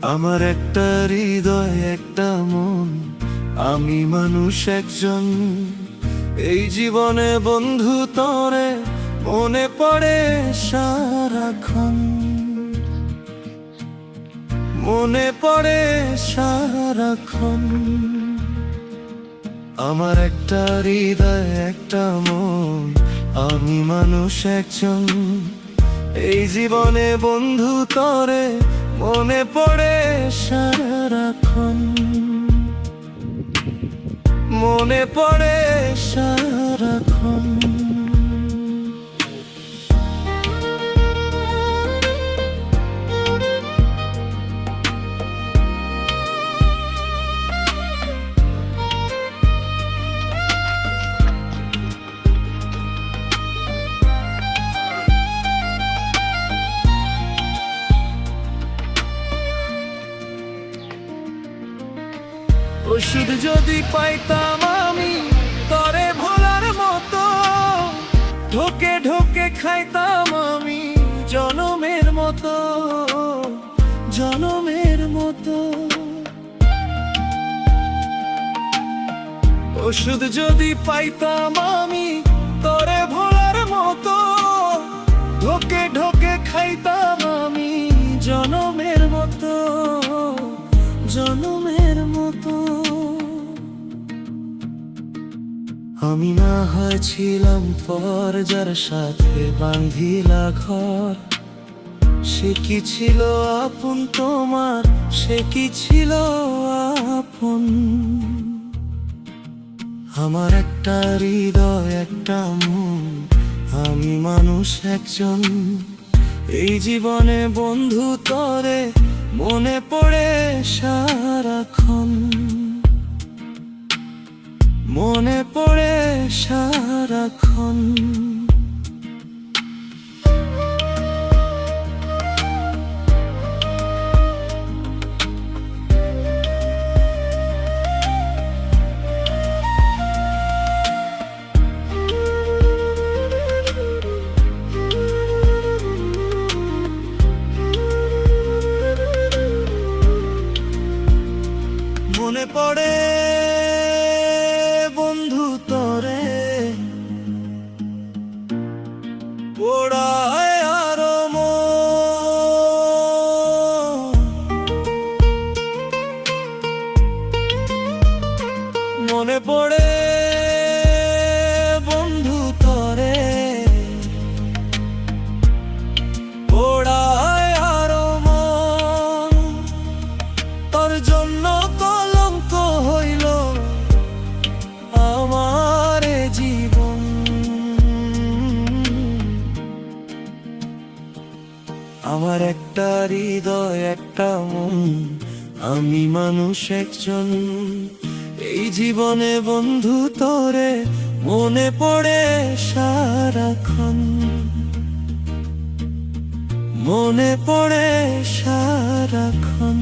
আমার একটা হৃদয়, একটা মন, আমি মানুষ একজন। এই জীবনে বন্ধু তরে মনে পড়ে সারাক্ষণ, মনে পড়ে সারাক্ষণ। আমার একটা হৃদয়, একটা মন, আমি মানুষ একজন। এই জীবনে বন্ধু তরে মনে পড়ে সারাক্ষণ, মনে পড়ে সারাক্ষণ। ওষুধ যদি পাইতাম আমি তরে ভোলার মতো, ঢোকে ঢোকে খাইতাম আমি জনমের মতো, জনমের মতো। ওষুধ যদি পাইতাম আমি তরে ভোলার মতো, ঢোকে ঢোকে খাইতাম আমি জনমের মতো, জনমের মতো। আমি না হয়েছিলাম পর যার সাথে বাঁধিলা ঘর, সে কি ছিল আপন তোমার, সে কি ছিল আপন। আমার একটা হৃদয়, একটা মন, আমি মানুষ একজন। এই জীবনে বন্ধু তরে মনে পড়ে সারাক্ষণ, মনে পড়ে সারাক্ষণ। মনে পড়ে বন্ধু তরে পোড়ায় আরো মনে পড়ে বন্ধু তরে পোড়ায় আরো তোর জন্য কলঙ্ক হইল আমার জীবন। আমার একটা হৃদয়, একটা মন, আমি মানুষ একজন। এই জীবনে বন্ধু তোরে মনে পড়ে সারাক্ষণ, মনে পড়ে সারাক্ষণ।